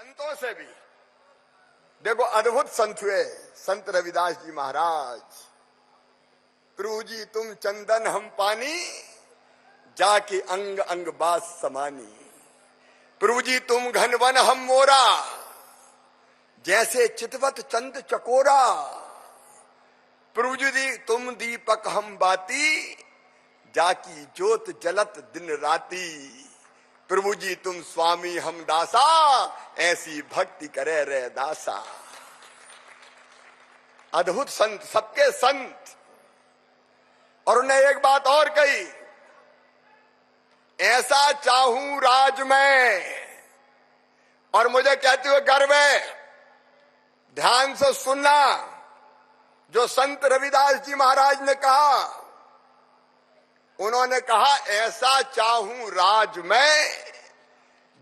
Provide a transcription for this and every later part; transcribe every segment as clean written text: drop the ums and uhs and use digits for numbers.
संतों से भी देखो अद्भुत संत हुए संत रविदास जी महाराज। प्रभु जी तुम चंदन हम पानी, जाके अंग अंग बास समानी। प्रभु जी तुम घनवन हम मोरा, जैसे चितवत चंद चकोरा। प्रभु जी तुम दीपक हम बाती, जाकी ज्योत जलत दिन राती। प्रभु जी तुम स्वामी हम दासा, ऐसी भक्ति करे रे दासा। अद्भुत संत, सबके संत। और उन्हें एक बात और कही, ऐसा चाहूं राज में। और मुझे कहते हुए गर्व है, ध्यान से सुनना जो संत रविदास जी महाराज ने कहा। उन्होंने कहा ऐसा चाहूं राज में,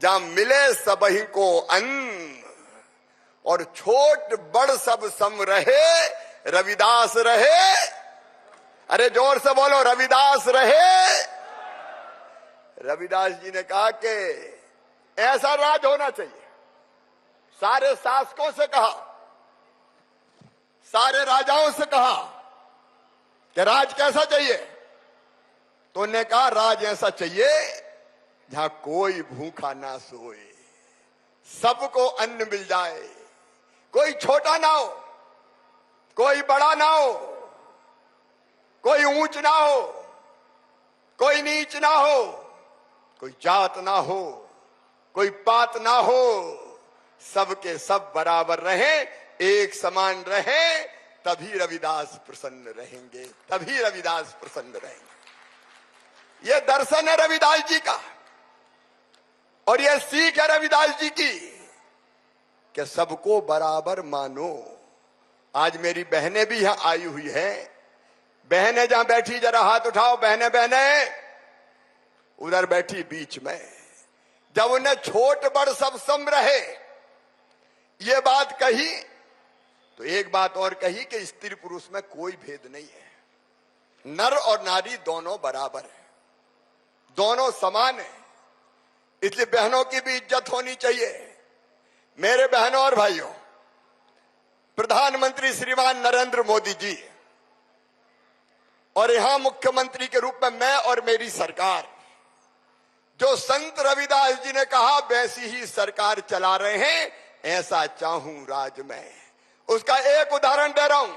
जहां मिले सबही को अन्न, और छोट बड़ सब सम रहे, रविदास रहे। अरे जोर से बोलो, रविदास रहे। रविदास जी ने कहा कि ऐसा राज होना चाहिए। सारे शासकों से कहा, सारे राजाओं से कहा कि राज कैसा चाहिए, तो उन्होंने कहा राज ऐसा चाहिए जहां कोई भूखा ना सोए, सबको अन्न मिल जाए, कोई छोटा ना हो, कोई बड़ा ना हो, कोई ऊंच ना हो, कोई नीच ना हो, कोई जात ना हो, कोई पात ना हो, सबके सब बराबर रहें, एक समान रहें, तभी रविदास प्रसन्न रहेंगे, तभी रविदास प्रसन्न रहेंगे। ये दर्शन है रविदास जी का, और ये सीख है रविदास जी की कि सबको बराबर मानो। आज मेरी बहनें भी यहां आई हुई हैं। बहनें जहां बैठी जरा हाथ उठाओ, बहनें बहनें उधर बैठी बीच में। जब उन्हें छोट बड़ सब सम रहे ये बात कही, तो एक बात और कही कि स्त्री पुरुष में कोई भेद नहीं है, नर और नारी दोनों बराबर है, दोनों समान है। इसलिए बहनों की भी इज्जत होनी चाहिए। मेरे बहनों और भाइयों, प्रधानमंत्री श्रीमान नरेंद्र मोदी जी और यहां मुख्यमंत्री के रूप में मैं और मेरी सरकार, जो संत रविदास जी ने कहा वैसी ही सरकार चला रहे हैं। ऐसा चाहूं राज में, उसका एक उदाहरण दे रहा हूं,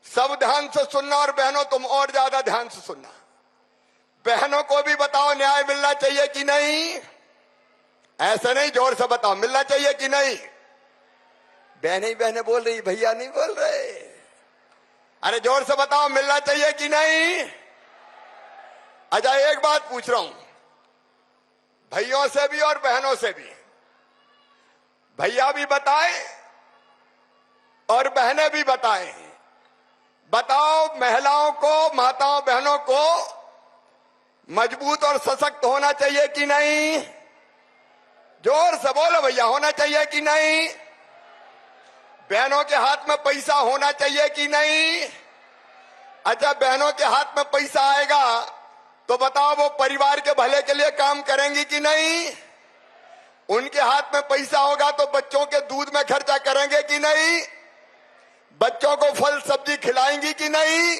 सब ध्यान से सुनना, और बहनों तुम और ज्यादा ध्यान से सुनना। बहनों को भी बताओ न्याय मिलना चाहिए कि नहीं, ऐसे नहीं, जोर से बताओ मिलना चाहिए कि नहीं। बहनें बहनें बोल रही, भैया नहीं बोल रहे। अरे जोर से बताओ मिलना चाहिए कि नहीं। अच्छा एक बात पूछ रहा हूं, भैयों से भी और बहनों से भी, भैया भी बताएं और बहनें भी बताएं। बताओ महिलाओं को, माताओं बहनों को मजबूत और सशक्त होना चाहिए कि नहीं। जोर से बोलो भैया, होना चाहिए कि नहीं। बहनों के हाथ में पैसा होना चाहिए कि नहीं। अच्छा बहनों के हाथ में पैसा आएगा तो बताओ वो परिवार के भले के लिए काम करेंगी कि नहीं। उनके हाथ में पैसा होगा तो बच्चों के दूध में खर्चा करेंगे कि नहीं, बच्चों को फल सब्जी खिलाएंगी कि नहीं।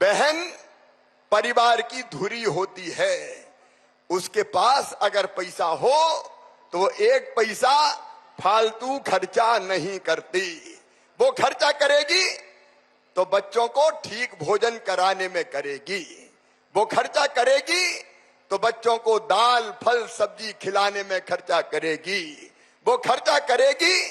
बहन परिवार की धुरी होती है, उसके पास अगर पैसा हो तो वो एक पैसा फालतू खर्चा नहीं करती। वो खर्चा करेगी तो बच्चों को ठीक भोजन कराने में करेगी, वो खर्चा करेगी तो बच्चों को दाल फल सब्जी खिलाने में खर्चा करेगी, वो खर्चा करेगी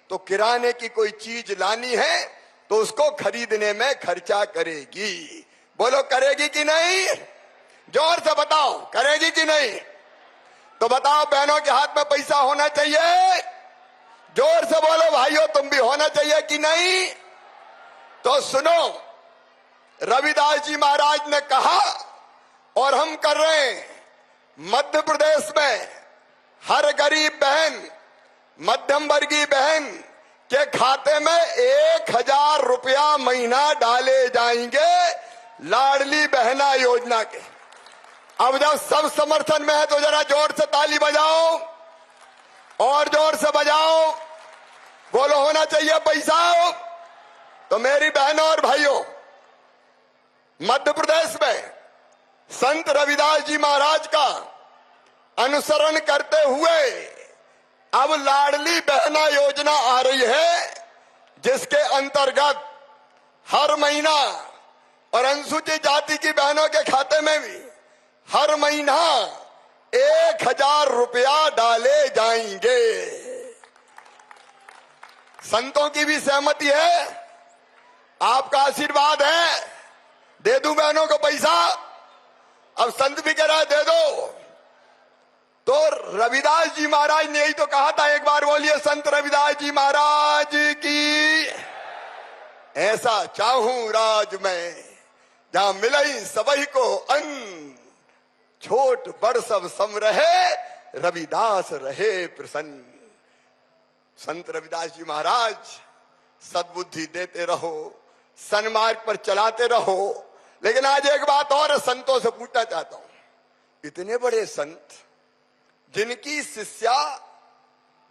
तो किराने की कोई चीज लानी है तो उसको खरीदने में खर्चा करेगी। बोलो करेगी कि नहीं, जोर से बताओ करेगी कि नहीं। तो बताओ बहनों के हाथ में पैसा होना चाहिए, जोर से बोलो भाइयों तुम भी होना चाहिए कि नहीं। तो सुनो, रविदास जी महाराज ने कहा और हम कर रहे हैं। मध्य प्रदेश में हर गरीब बहन, मध्यम वर्गीय बहन के खाते में 1000 रुपया महीना डाले जाएंगे लाडली बहना योजना के। अब जब सब समर्थन में है तो जरा जोर से ताली बजाओ। और जोर से बजाओ, बोलो होना चाहिए पैसा। तो मेरी बहनों और भाइयों, मध्य प्रदेश में संत रविदास जी महाराज का अनुसरण करते हुए अब लाडली बहना योजना आ रही है, जिसके अंतर्गत हर महीना और अनुसूचित जाति की बहनों के खाते में भी हर महीना 1000 रुपया डाले जाएंगे। संतों की भी सहमति है, आपका आशीर्वाद है, दे दूं बहनों को पैसा। अब संत भी कह रहा है दे दो। तो रविदास जी महाराज ने यही तो कहा था, एक बार बोलिए संत रविदास जी महाराज की। ऐसा चाहूं राज में जहां मिलई सबही को अन्न, छोट बड़ सब सम रहे, रविदास रहे प्रसन्न। संत रविदास जी महाराज सद्बुद्धि देते रहो, सन्मार्ग पर चलाते रहो। लेकिन आज एक बात और संतों से पूछना चाहता हूं, इतने बड़े संत जिनकी शिष्या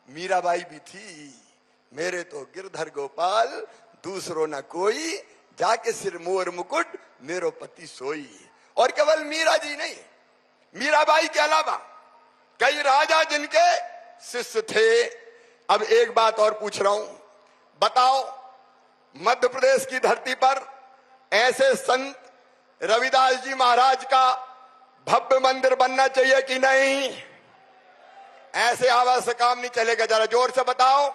मीराबाई भी थी, मेरे तो गिरधर गोपाल दूसरो न कोई, जाके सिर मोर मुकुट मेरो पति सोई। और केवल मीरा जी नहीं, मीराबाई के अलावा कई राजा जिनके शिष्य थे। अब एक बात और पूछ रहा हूं, बताओ मध्य प्रदेश की धरती पर ऐसे संत रविदास जी महाराज का भव्य मंदिर बनना चाहिए कि नहीं? ऐसे आवाज से काम नहीं चलेगा, जरा जोर से बताओ,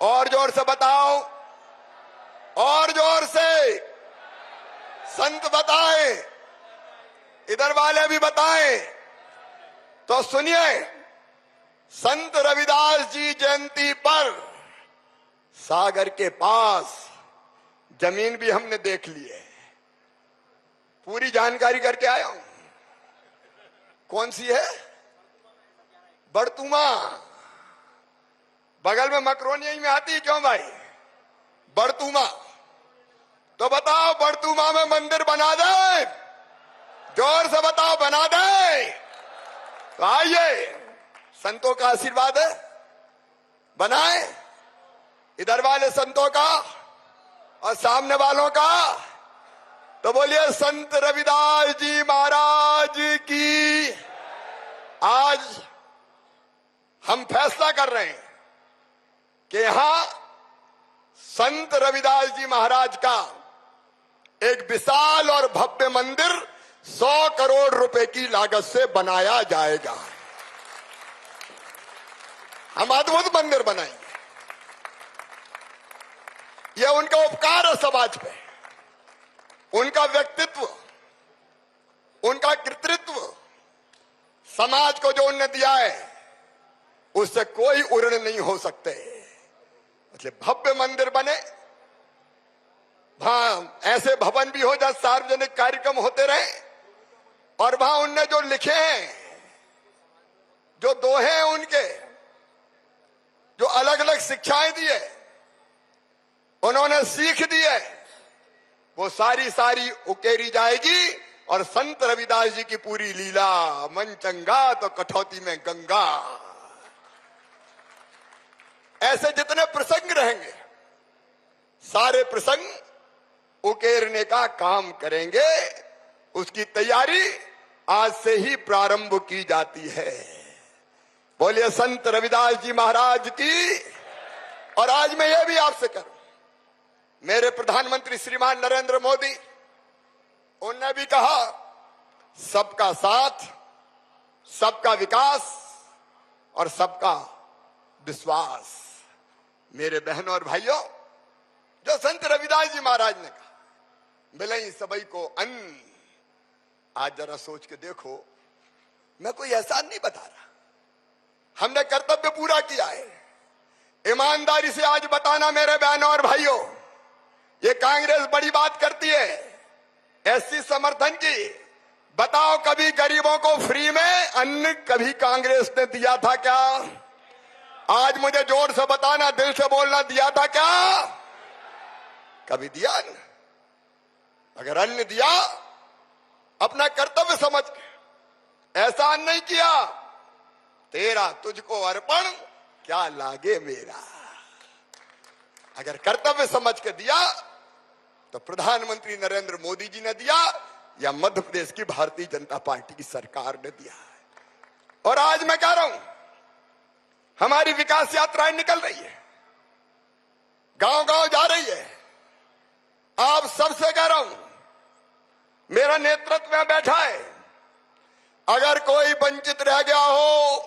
और जोर से बताओ, और जोर से। संत बताएं, इधर वाले भी बताएं। तो सुनिए, संत रविदास जी जयंती पर सागर के पास जमीन भी हमने देख ली है, पूरी जानकारी करके आया हूं। कौन सी है? बड़तुमा, बगल में मकरोनिया में आती है। क्यों भाई? बड़तुमा। तो बताओ, बड़तुमा में मंदिर बना दे? जोर से बताओ, बना दे? तो आइए, संतों का आशीर्वाद है, बनाए। इधर वाले संतों का और सामने वालों का। तो बोलिए संत रविदास जी महाराज की। आज हम फैसला कर रहे हैं कि यहां संत रविदास जी महाराज का एक विशाल और भव्य मंदिर 100 करोड़ रुपए की लागत से बनाया जाएगा। हम अद्भुत मंदिर बनाएंगे। यह उनका उपकार है समाज पे, उनका व्यक्तित्व, उनका कृतित्व, समाज को जो उन्होंने दिया है उससे कोई उर्ण नहीं हो सकते। मतलब भव्य मंदिर बने, वहां ऐसे भवन भी हो जहां सार्वजनिक कार्यक्रम होते रहे, और वहां उनने जो लिखे हैं, जो दोहे हैं उनके, जो अलग अलग शिक्षाएं दी है, उन्होंने सीख दी है, वो सारी सारी उकेरी जाएगी। और संत रविदास जी की पूरी लीला, मन चंगा तो कठौती में गंगा, ऐसे जितने प्रसंग रहेंगे सारे प्रसंग उकेरने का काम करेंगे। उसकी तैयारी आज से ही प्रारंभ की जाती है। बोलिए संत रविदास जी महाराज की। और आज मैं यह भी आपसे करूं, मेरे प्रधानमंत्री श्रीमान नरेंद्र मोदी, उन्होंने भी कहा सबका साथ, सबका विकास और सबका विश्वास। मेरे बहनों और भाइयों, जो संत रविदास जी महाराज ने कहा मिलई सबई को अन्न, आज जरा सोच के देखो, मैं कोई एहसान नहीं बता रहा, हमने कर्तव्य पूरा किया है। ईमानदारी से आज बताना मेरे बहनों और भाइयों, ये कांग्रेस बड़ी बात करती है एससी समर्थन की। बताओ कभी गरीबों को फ्री में अन्न कभी कांग्रेस ने दिया था क्या? आज मुझे जोर से बताना, दिल से बोलना, दिया था क्या? कभी दिया न? अगर अन्न दिया अपना कर्तव्य समझ के, एहसान नहीं किया तेरा तुझको अर्पण क्या लागे मेरा। अगर कर्तव्य समझ के दिया तो प्रधानमंत्री नरेंद्र मोदी जी ने दिया या मध्य प्रदेश की भारतीय जनता पार्टी की सरकार ने दिया। और आज मैं कह रहा हूं, हमारी विकास यात्राएं निकल रही है, गांव गांव जा रही है। आप सबसे कह रहा हूं, मेरा नेतृत्व में बैठा है, अगर कोई वंचित रह गया हो,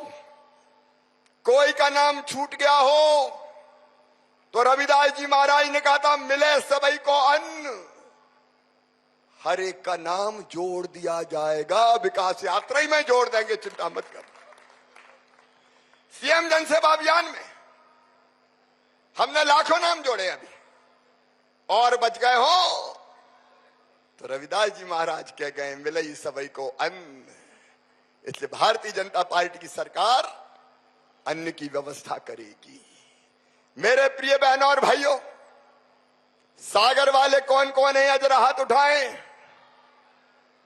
कोई का नाम छूट गया हो, तो रविदास जी महाराज ने कहा था मिले सबई को अन्न, हर एक का नाम जोड़ दिया जाएगा। विकास यात्रा ही में जोड़ देंगे, चिंता मत कर। सीएम जनसेवा अभियान में हमने लाखों नाम जोड़े अभी, और बच गए हो तो रविदास जी महाराज कह गए मिले सबई को अन्न। इसलिए भारतीय जनता पार्टी की सरकार अन्न की व्यवस्था करेगी। मेरे प्रिय बहनों और भाइयों, सागर वाले कौन कौन है जरा हाथ उठाएं।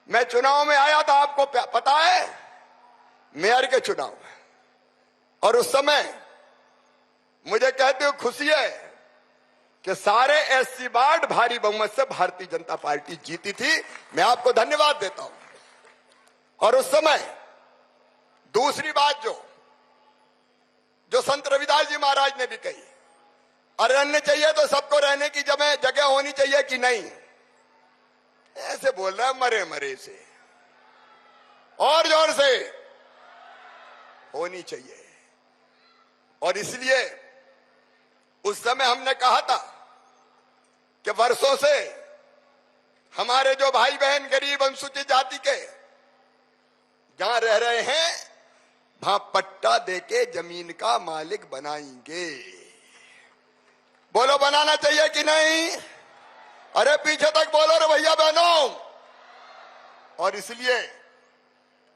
मैं चुनाव में आया था, आपको पता है, मेयर के चुनाव, और उस समय मुझे कहते हुए खुशी है कि सारे एससी वार्ड भारी बहुमत से भारतीय जनता पार्टी जीती थी। मैं आपको धन्यवाद देता हूं। और उस समय दूसरी बात जो संत रविदास जी महाराज ने भी कही, अरण्य चाहिए तो सबको रहने की जगह होनी चाहिए कि नहीं। ऐसे बोल रहा है मरे मरे से, और जोर से होनी चाहिए। और इसलिए उस समय हमने कहा था कि वर्षों से हमारे जो भाई बहन गरीब अनुसूचित जाति के जहां रह रहे हैं, वहां पट्टा देके जमीन का मालिक बनाएंगे। बोलो बनाना चाहिए कि नहीं? अरे पीछे तक बोलो रे भैया बहनों। और इसलिए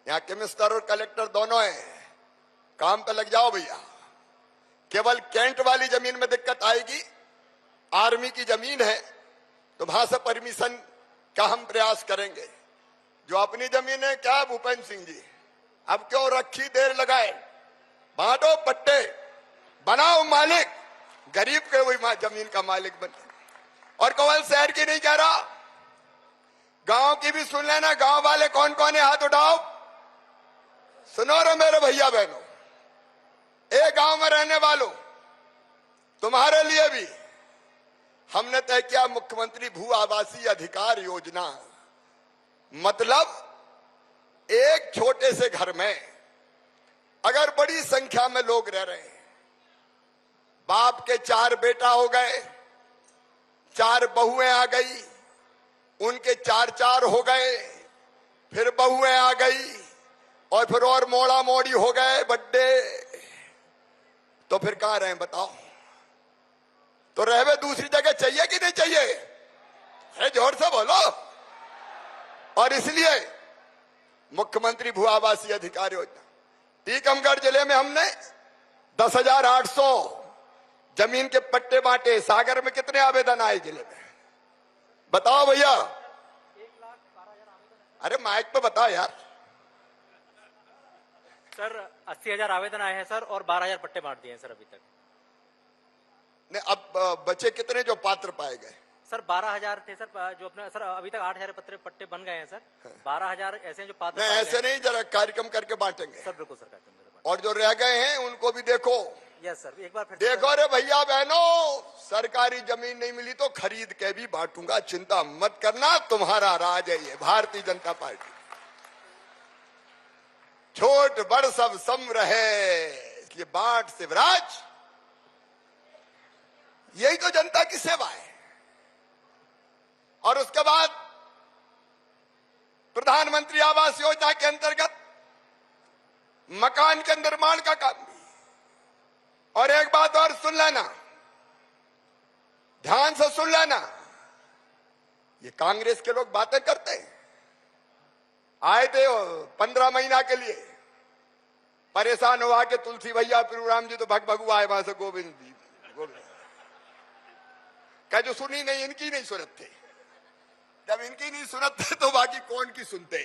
यहां कमिश्नर और कलेक्टर दोनों हैं, काम पे लग जाओ भैया। केवल कैंट वाली जमीन में दिक्कत आएगी, आर्मी की जमीन है तो वहां से परमिशन का हम प्रयास करेंगे। जो अपनी जमीन है, क्या भूपेंद्र सिंह जी, अब क्यों रखी देर लगाए, बांटो पट्टे, बनाओ मालिक, गरीब के वही जमीन का मालिक बने। और केवल शहर की नहीं कह रहा, गांव की भी सुन लेना। गांव वाले कौन कौन है हाथ उठाओ। सुनो रे मेरे भैया बहनों, एक गांव में रहने वालों, तुम्हारे लिए भी हमने तय किया मुख्यमंत्री भू आवासीय अधिकार योजना। मतलब एक छोटे से घर में अगर बड़ी संख्या में लोग रह रहे हैं, बाप के 4 बेटा हो गए, 4 बहुएं आ गई, उनके 4 हो गए, फिर बहुएं आ गई, और फिर और मोड़ा मोड़ी हो गए बड्डे, तो फिर कहां रहे बताओ। तो रहवे दूसरी जगह चाहिए कि नहीं चाहिए? अरे जोर से बोलो। और इसलिए मुख्यमंत्री भू आवासीय अधिकार योजना, टीकमगढ़ जिले में हमने 10,800 जमीन के पट्टे बांटे। सागर में कितने आवेदन आए जिले में बताओ भैया? 1,12,000। अरे माइक पे बताओ यार। सर 80,000 आवेदन आए हैं सर, और 12,000 पट्टे बांट दिए हैं सर अभी तक। ने अब बचे कितने जो पात्र पाए गए? सर 12,000 थे सर, जो अपने सर अभी तक 8,000 पट्टे बन गए हैं सर। 12,000 ऐसे हैं जो पात्र नहीं, ऐसे नहीं, जरा कार्यक्रम करके बांटेंगे सर। बिल्कुल सर, और जो रह गए हैं उनको भी देखो। यस सर, एक बार फिर देखो रे भैया बहनों, सरकारी जमीन नहीं मिली तो खरीद के भी बांटूंगा, चिंता मत करना। तुम्हारा राज है ये भारतीय जनता पार्टी। छोट बड़ सब सम रहे, इसलिए बांट शिवराज, यही तो जनता की सेवा है। और उसके बाद प्रधानमंत्री आवास योजना के अंतर्गत मकान के निर्माण का काम भी। और एक बात और सुन लेना, ध्यान से सुन लेना, ये कांग्रेस के लोग बातें करते हैं। आए थे 15 महीना के लिए, परेशान हुआ कि तुलसी भैया प्रभुराम जी तो भगभगु आए, वहां से गोविंद जी क्या जो सुनी नहीं, इनकी नहीं सुनत थे। जब इनकी नहीं सुनत थे तो बाकी कौन की सुनते।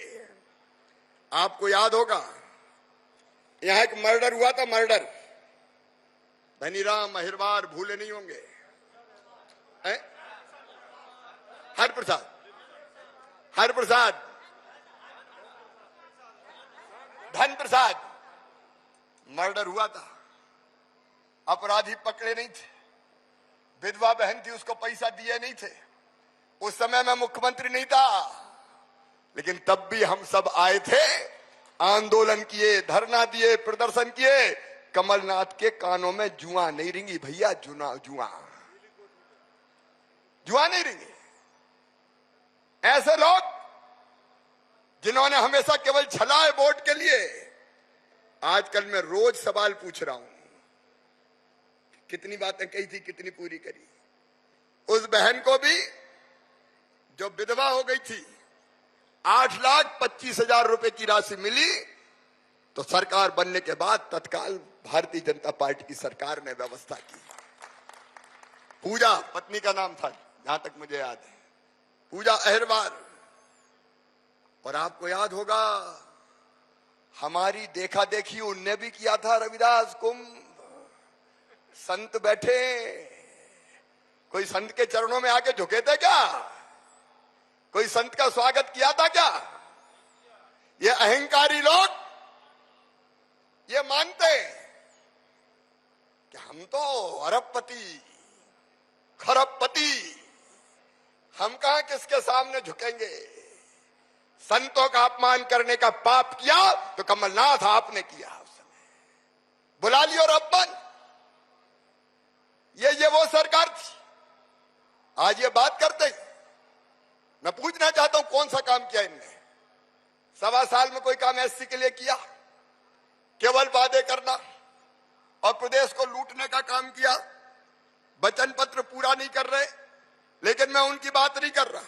आपको याद होगा यहां एक मर्डर हुआ था, मर्डर, धनीराम अहिरवार भूले नहीं होंगे, हरप्रसाद, धन प्रसाद, मर्डर हुआ था। अपराधी पकड़े नहीं थे, विधवा बहन थी, उसको पैसा दिए नहीं थे। उस समय मैं मुख्यमंत्री नहीं था, लेकिन तब भी हम सब आए थे, आंदोलन किए, धरना दिए, प्रदर्शन किए। कमलनाथ के कानों में जुआ नहीं रिंगी भैया, जुआ नहीं रिंगी। ऐसे लोग जिन्होंने हमेशा केवल छलाए वोट के लिए, आजकल मैं रोज सवाल पूछ रहा हूं, कितनी बातें कही थी, कितनी पूरी करी। उस बहन को भी जो विधवा हो गई थी, 8,25,000 रुपए की राशि मिली, तो सरकार बनने के बाद तत्काल भारतीय जनता पार्टी की सरकार ने व्यवस्था की। पूजा पत्नी का नाम था, जहां तक मुझे याद है, पूजा अहिरवार। और आपको याद होगा, हमारी देखा देखी उनने भी किया था रविदास कुंभ। संत बैठे, कोई संत के चरणों में आके झुके थे क्या? कोई संत का स्वागत किया था क्या? ये अहंकारी लोग ये मानते कि हम तो अरबपति, खरबपति, हम कहां किसके सामने झुकेंगे। संतों का अपमान करने का पाप किया तो कमलनाथ आपने किया उस समय, बुला लियो रब्बन। ये वो सरकार थी। आज ये बात करते हैं, मैं पूछना चाहता हूं कौन सा काम किया इनने? 1.25 साल में कोई काम एससी के लिए किया? केवल वादे करना और प्रदेश को लूटने का काम किया। वचन पत्र पूरा नहीं कर रहे, लेकिन मैं उनकी बात नहीं कर रहा।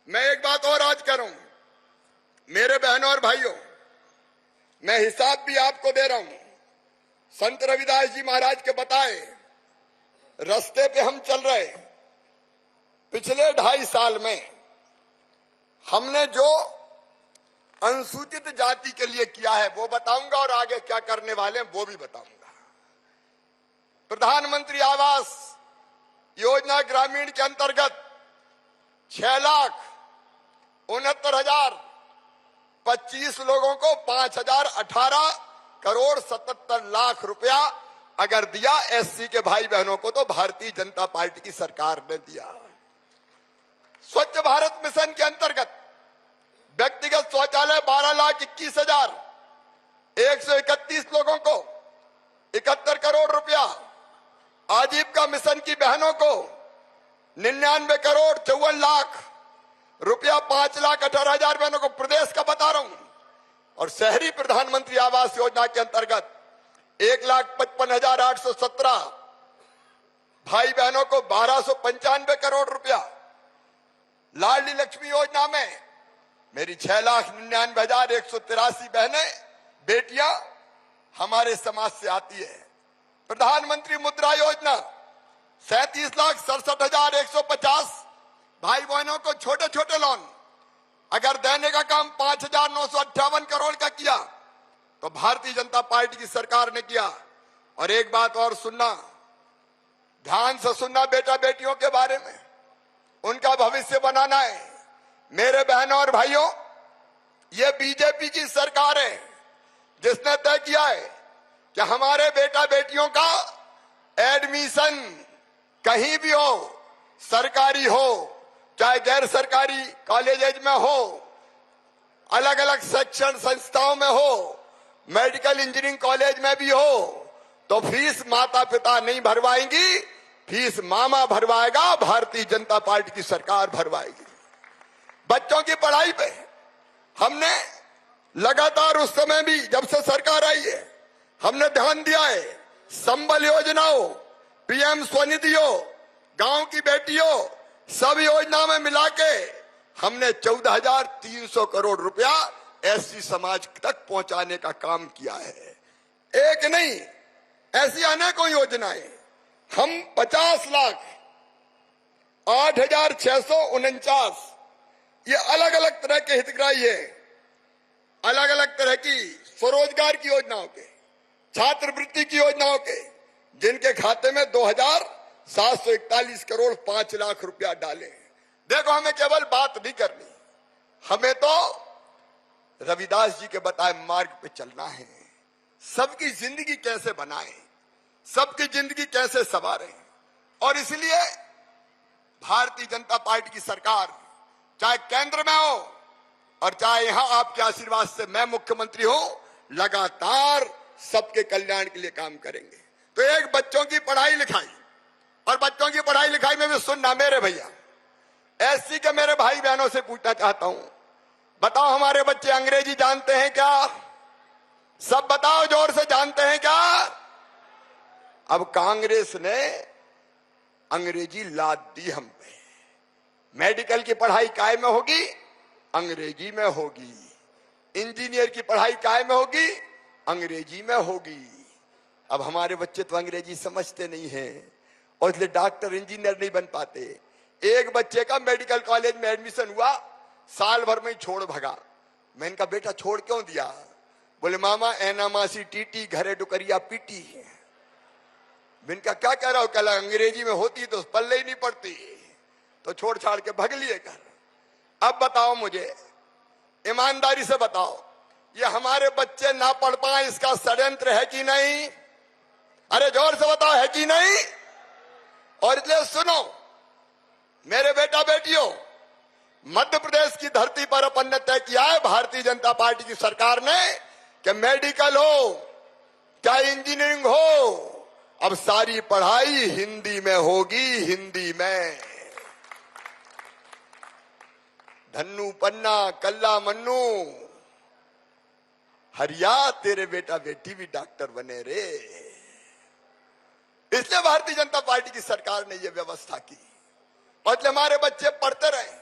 मैं एक बात और आज कर रहा हूं, मेरे बहनों और भाइयों, मैं हिसाब भी आपको दे रहा हूं। संत रविदास जी महाराज के बताए रास्ते पे हम चल रहे। पिछले 2.5 साल में हमने जो अनुसूचित जाति के लिए किया है वो बताऊंगा, और आगे क्या करने वाले हैं वो भी बताऊंगा। प्रधानमंत्री आवास योजना ग्रामीण के अंतर्गत 6,69,025 लोगों को 5,018 करोड़ 77 लाख रुपया अगर दिया, एससी के भाई बहनों को तो भारतीय जनता पार्टी की सरकार ने दिया। स्वच्छ भारत मिशन के अंतर्गत व्यक्तिगत शौचालय 12,21,131 लोगों को 71 करोड़ रुपया, आजीविका मिशन की बहनों को 99 करोड़ 54 लाख रुपया, 5,18,000 बहनों को, प्रदेश का बता रहा हूं। और शहरी प्रधानमंत्री आवास योजना के अंतर्गत 1,55,817 भाई बहनों को 1,295 करोड़ रुपया। लाडली लक्ष्मी योजना में मेरी 6,99,183 बहनें, बेटियां हमारे समाज से आती है। प्रधानमंत्री मुद्रा योजना 37,67,150 भाई बहनों को छोटे छोटे लोन अगर देने का काम 5,958 करोड़ का किया तो भारतीय जनता पार्टी की सरकार ने किया। और एक बात और सुनना, ध्यान से सुनना बेटा बेटियों के बारे में, उनका भविष्य बनाना है। मेरे बहनों और भाइयों, ये बीजेपी की सरकार है जिसने तय किया है कि हमारे बेटा बेटियों का एडमिशन कहीं भी हो, सरकारी हो चाहे गैर सरकारी कॉलेज में हो, अलग अलग शिक्षण संस्थाओं में हो, मेडिकल इंजीनियरिंग कॉलेज में भी हो, तो फीस माता पिता नहीं भरवाएंगी, फीस मामा भरवाएगा, भारतीय जनता पार्टी की सरकार भरवाएगी। बच्चों की पढ़ाई पे हमने लगातार, उस समय भी जब से सरकार आई है, हमने ध्यान दिया है। संबल योजना हो, पीएम स्वनिधि हो, गांव की बेटियों, सब योजना में मिला के हमने 14,300 करोड़ रुपया एससी समाज तक पहुंचाने का काम किया है। एक नहीं, ऐसी अनेकों योजनाएं। हम 50,08,649 ये अलग अलग तरह के हितग्राही है, अलग अलग तरह की स्वरोजगार की योजनाओं के, छात्रवृत्ति की योजनाओं के, जिनके खाते में 2,741 करोड़ 5 लाख रुपया डाले हैं। देखो, हमें केवल बात नहीं करनी, हमें तो रविदास जी के बताए मार्ग पे चलना है। सबकी जिंदगी कैसे बनाएं, सबकी जिंदगी कैसे संवारें। और इसलिए भारतीय जनता पार्टी की सरकार चाहे केंद्र में हो और चाहे यहां आपके आशीर्वाद से मैं मुख्यमंत्री हूं, लगातार सबके कल्याण के लिए काम करेंगे। तो एक बच्चों की पढ़ाई लिखाई, और बच्चों की पढ़ाई लिखाई में भी सुनना मेरे भैया, एससी के मेरे भाई बहनों से पूछना चाहता हूं, बताओ हमारे बच्चे अंग्रेजी जानते हैं क्या? सब बताओ जोर से, जानते हैं क्या? अब कांग्रेस ने अंग्रेजी लाद दी हम पे। मेडिकल की पढ़ाई काय में होगी? अंग्रेजी में होगी। इंजीनियर की पढ़ाई काय में होगी? अंग्रेजी में होगी। अब हमारे बच्चे तो अंग्रेजी समझते नहीं हैं और इसलिए डॉक्टर इंजीनियर नहीं बन पाते। एक बच्चे का मेडिकल कॉलेज में एडमिशन हुआ, साल भर में ही छोड़ भगा। मैंने कहा बेटा छोड़ क्यों दिया? बोले मामा एना मासी टीटी घरे डुकरिया पीटी। मैंने कहा क्या कह रहा हो? कल अंग्रेजी में होती तो पल्ले ही नहीं पड़ती, तो छोड़ छाड़ के भग लिए घर। अब बताओ मुझे, ईमानदारी से बताओ, ये हमारे बच्चे ना पढ़ पाए इसका षड्यंत्र है कि नहीं? अरे जोर से बताओ, है कि नहीं? और इसलिए सुनो मेरे बेटा बेटियों, मध्य प्रदेश की धरती पर अपन ने तय किया है भारतीय जनता पार्टी की सरकार ने कि मेडिकल हो चाहे इंजीनियरिंग हो, अब सारी पढ़ाई हिंदी में होगी, हिंदी में। धन्नू पन्ना कल्ला मन्नू हरिया तेरे बेटा बेटी भी डॉक्टर बने रे। इसलिए भारतीय जनता पार्टी की सरकार ने यह व्यवस्था की, मतलब हमारे बच्चे पढ़ते रहे,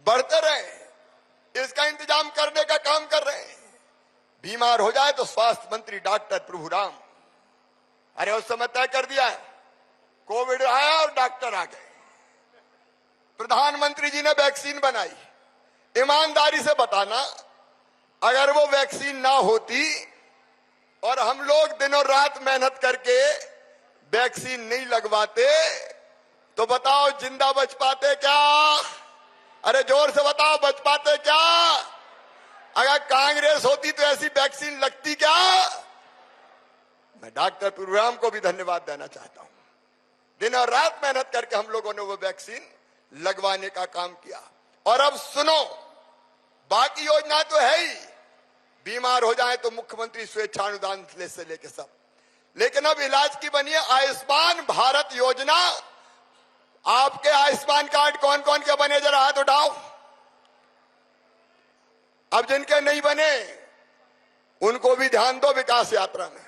बढ़ते रहे, इसका इंतजाम करने का काम कर रहे हैं। बीमार हो जाए तो स्वास्थ्य मंत्री डॉक्टर प्रभुराम, अरे उस समय तय कर दिया है, कोविड आया और डॉक्टर आ गए। प्रधानमंत्री जी ने वैक्सीन बनाई। ईमानदारी से बताना, अगर वो वैक्सीन ना होती और हम लोग दिनों रात मेहनत करके वैक्सीन नहीं लगवाते तो बताओ जिंदा बच पाते क्या? अरे जोर से बताओ, बच पाते क्या? अगर कांग्रेस होती तो ऐसी वैक्सीन लगती क्या? मैं डॉक्टर प्रभुराम को भी धन्यवाद देना चाहता हूं। दिन और रात मेहनत करके हम लोगों ने वो वैक्सीन लगवाने का काम किया। और अब सुनो, बाकी योजना तो है ही, बीमार हो जाए तो मुख्यमंत्री स्वेच्छानुदान से लेके सब, लेकिन अब इलाज की बनी है आयुष्मान भारत योजना। आपके आयुष्मान कार्ड कौन कौन के बने, जरा हाथ उठाओ। अब जिनके नहीं बने उनको भी ध्यान दो। विकास यात्रा में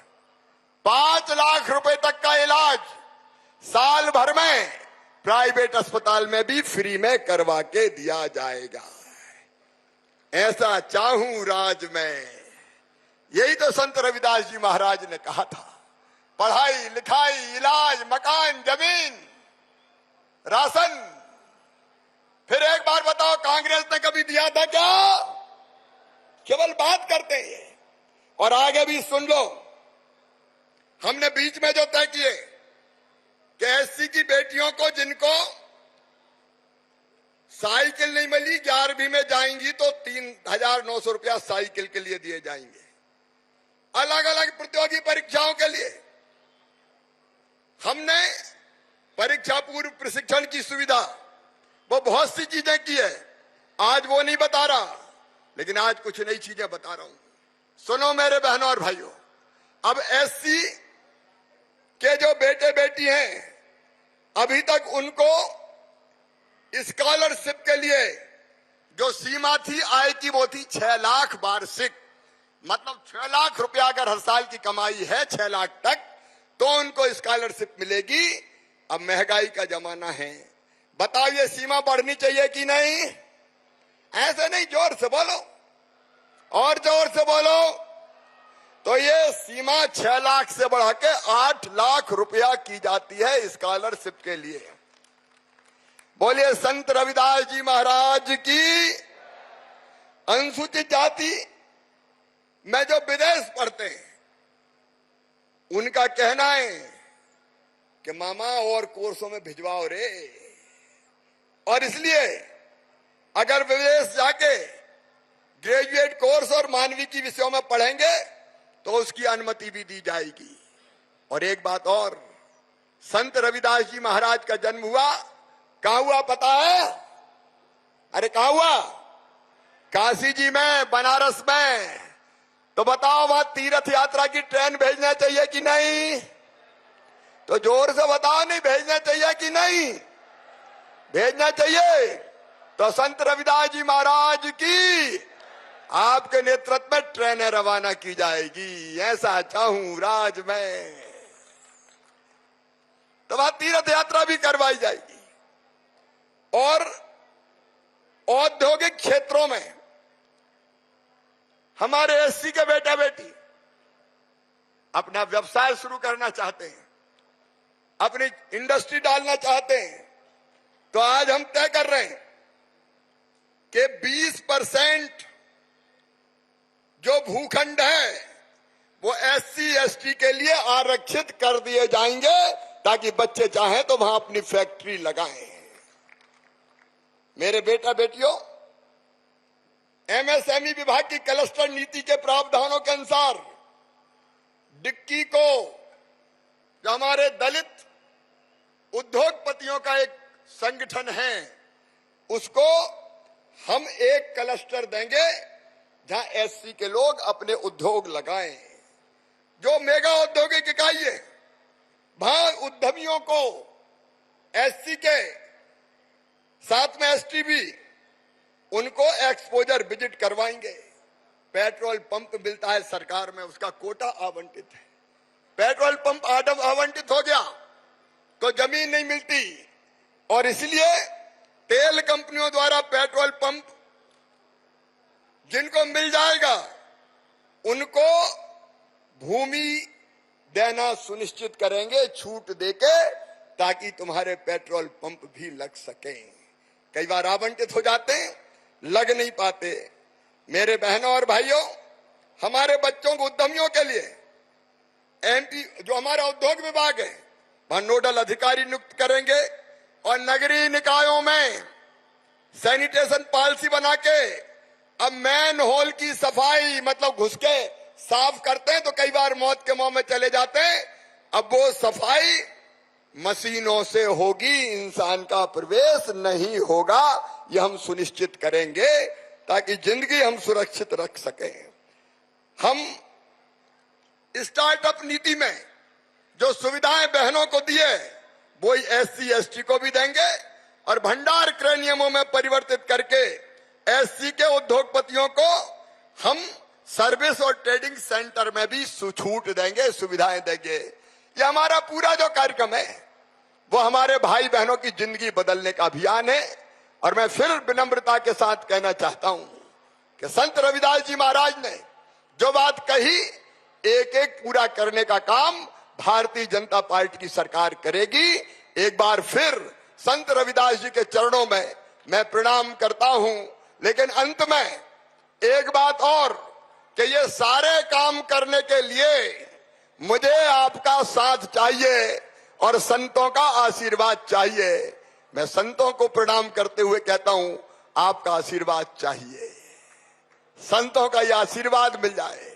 5 लाख रुपए तक का इलाज साल भर में प्राइवेट अस्पताल में भी फ्री में करवा के दिया जाएगा। ऐसा चाहूं राज में, यही तो संत रविदास जी महाराज ने कहा था। पढ़ाई लिखाई, इलाज, मकान, जमीन, राशन। फिर एक बार बताओ, कांग्रेस ने कभी दिया था क्या? केवल बात करते हैं। और आगे भी सुन लो, हमने बीच में जो तय किए कि एससी की बेटियों को जिनको साइकिल नहीं मिली, 11वीं में जाएंगी तो 3,900 रुपया साइकिल के लिए दिए जाएंगे। अलग अलग प्रतियोगी परीक्षाओं के लिए हमने परीक्षा पूर्व प्रशिक्षण की सुविधा, वो बहुत सी चीजें की है। आज वो नहीं बता रहा, लेकिन आज कुछ नई चीजें बता रहा हूं। सुनो मेरे बहनों और भाइयों, अब एससी के जो बेटे बेटी हैं, अभी तक उनको स्कॉलरशिप के लिए जो सीमा थी आय की, वो थी 6 लाख वार्षिक। मतलब 6 लाख रुपया अगर हर साल की कमाई है 6 लाख तक, तो उनको स्कॉलरशिप मिलेगी। अब महंगाई का जमाना है, बताओ ये सीमा बढ़नी चाहिए कि नहीं? ऐसे नहीं, जोर से बोलो और जोर से बोलो। तो ये सीमा 6 लाख से बढ़ा के 8 लाख रुपया की जाती है स्कॉलरशिप के लिए। बोलिए संत रविदास जी महाराज की। अनुसूचित जाति मैं जो विदेश पढ़ते हैं उनका कहना है कि मामा और कोर्सों में भिजवाओ रे, और इसलिए अगर विदेश जाके ग्रेजुएट कोर्स और मानविकी विषयों में पढ़ेंगे तो उसकी अनुमति भी दी जाएगी। और एक बात और, संत रविदास जी महाराज का जन्म हुआ, कहां हुआ पता है? अरे कहां हुआ? काशी जी में, बनारस में। तो बताओ वहां तीर्थ यात्रा की ट्रेन भेजना चाहिए कि नहीं? तो जोर से बताओ, नहीं भेजना चाहिए कि नहीं? भेजना चाहिए। तो संत रविदास जी महाराज की आपके नेतृत्व में ट्रेनें रवाना की जाएगी, ऐसा चाहूं राज में। तो वहां तीर्थ यात्रा भी करवाई जाएगी। और औद्योगिक क्षेत्रों में हमारे एससी के बेटा बेटी अपना व्यवसाय शुरू करना चाहते हैं, अपनी इंडस्ट्री डालना चाहते हैं, तो आज हम तय कर रहे हैं कि 20% जो भूखंड है वो एससी एसटी के लिए आरक्षित कर दिए जाएंगे, ताकि बच्चे चाहें तो वहां अपनी फैक्ट्री लगाएं। मेरे बेटा बेटियों, एमएसएमई विभाग की क्लस्टर नीति के प्रावधानों के अनुसार डिक्की को, जो हमारे दलित उद्योगपतियों का एक संगठन है, उसको हम एक क्लस्टर देंगे जहां एससी के लोग अपने उद्योग लगाएं। जो मेगा औद्योगिक इकाई है वहां उद्यमियों को एससी के साथ में एसटी भी उनको एक्सपोजर विजिट करवाएंगे। पेट्रोल पंप मिलता है सरकार में, उसका कोटा आवंटित है। पेट्रोल पंप आवंटित हो गया तो जमीन नहीं मिलती, और इसलिए तेल कंपनियों द्वारा पेट्रोल पंप जिनको मिल जाएगा उनको भूमि देना सुनिश्चित करेंगे, छूट देके, ताकि तुम्हारे पेट्रोल पंप भी लग सकें। कई बार आवंटित हो जाते हैं, लग नहीं पाते। मेरे बहनों और भाइयों, हमारे बच्चों को, उद्यमियों के लिए एमपी जो हमारा उद्योग विभाग है वहां नोडल अधिकारी नियुक्त करेंगे, और नगरीय निकायों में सैनिटेशन पॉलिसी बना के अब मैन होल की सफाई, मतलब घुस के साफ करते हैं तो कई बार मौत के मुंह में चले जाते हैं, अब वो सफाई मशीनों से होगी, इंसान का प्रवेश नहीं होगा। यह हम सुनिश्चित करेंगे ताकि जिंदगी हम सुरक्षित रख सकें। हम स्टार्टअप नीति में जो सुविधाएं बहनों को दिए वो एससी एसटी को भी देंगे, और भंडार क्रय नियमों में परिवर्तित करके एससी के उद्योगपतियों को हम सर्विस और ट्रेडिंग सेंटर में भी छूट देंगे, सुविधाएं देंगे। ये हमारा पूरा जो कार्यक्रम है वो हमारे भाई बहनों की जिंदगी बदलने का अभियान है। और मैं फिर विनम्रता के साथ कहना चाहता हूं कि संत रविदास जी महाराज ने जो बात कही, एक एक पूरा करने का काम भारतीय जनता पार्टी की सरकार करेगी। एक बार फिर संत रविदास जी के चरणों में मैं प्रणाम करता हूं। लेकिन अंत में एक बात और, कि ये सारे काम करने के लिए मुझे आपका साथ चाहिए और संतों का आशीर्वाद चाहिए। मैं संतों को प्रणाम करते हुए कहता हूं, आपका आशीर्वाद चाहिए। संतों का ये आशीर्वाद मिल जाए,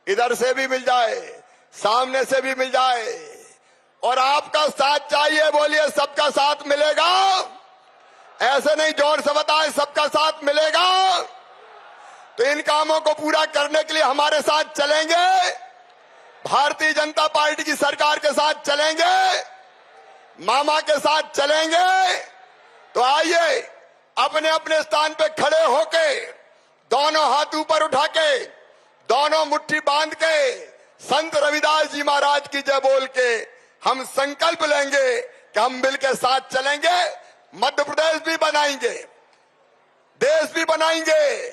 इधर से भी मिल जाए, सामने से भी मिल जाए, और आपका साथ चाहिए। बोलिए, सबका साथ मिलेगा? ऐसे नहीं, जोर से बताएं, सबका साथ मिलेगा? तो इन कामों को पूरा करने के लिए हमारे साथ चलेंगे, भारतीय जनता पार्टी की सरकार के साथ चलेंगे, मामा के साथ चलेंगे। तो आइए अपने अपने स्थान पे खड़े होके, दोनों हाथ ऊपर उठा के, दोनों मुट्ठी बांध के, संत रविदास जी महाराज की जय बोल के हम संकल्प लेंगे कि हम मिलकर साथ चलेंगे। मध्य प्रदेश भी बनाएंगे, देश भी बनाएंगे,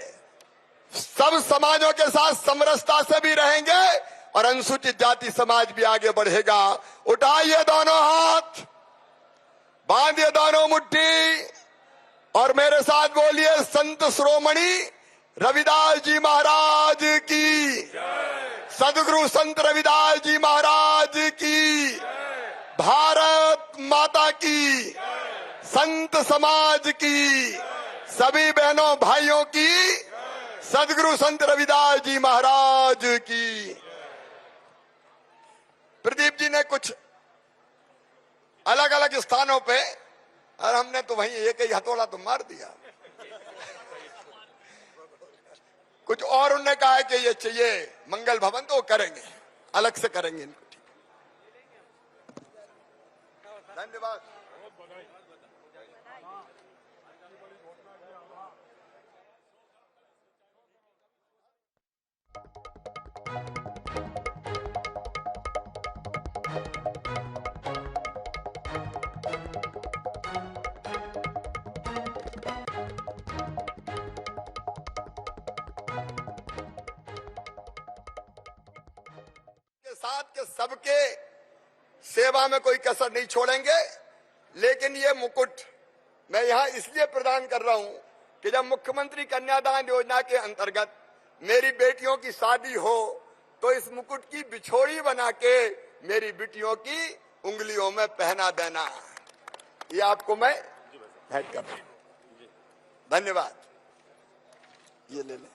सब समाजों के साथ समरसता से भी रहेंगे, और अनुसूचित जाति समाज भी आगे बढ़ेगा। उठाइए दोनों हाथ, बांधिए दोनों मुट्ठी, और मेरे साथ बोलिए, संत शिरोमणि रविदास जी महाराज की, सदगुरु संत रविदास जी महाराज की, भारत माता की, संत समाज की, सभी बहनों भाइयों की, सदगुरु संत रविदास जी महाराज की। प्रदीप जी ने कुछ अलग अलग स्थानों पे, और हमने तो वहीं एक ही हथौड़ा तो मार दिया। कुछ और उन्होंने कहा है कि ये चाहिए मंगल भवन, तो वो करेंगे, अलग से करेंगे इनको। ठीक, धन्यवाद। के साथ के सबके सेवा में कोई कसर नहीं छोड़ेंगे। लेकिन ये मुकुट मैं यहां इसलिए प्रदान कर रहा हूं कि जब मुख्यमंत्री कन्यादान योजना के अंतर्गत मेरी बेटियों की शादी हो तो इस मुकुट की बिछोड़ी बना के मेरी बेटियों की उंगलियों में पहना देना, ये आपको मैं भेंट कर रहा हूं। धन्यवाद। ये ले लें।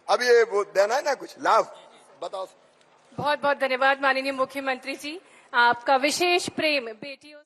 अब ये वो देना है ना, कुछ लाभ बताओ। बहुत बहुत धन्यवाद माननीय मुख्यमंत्री जी, आपका विशेष प्रेम बेटियों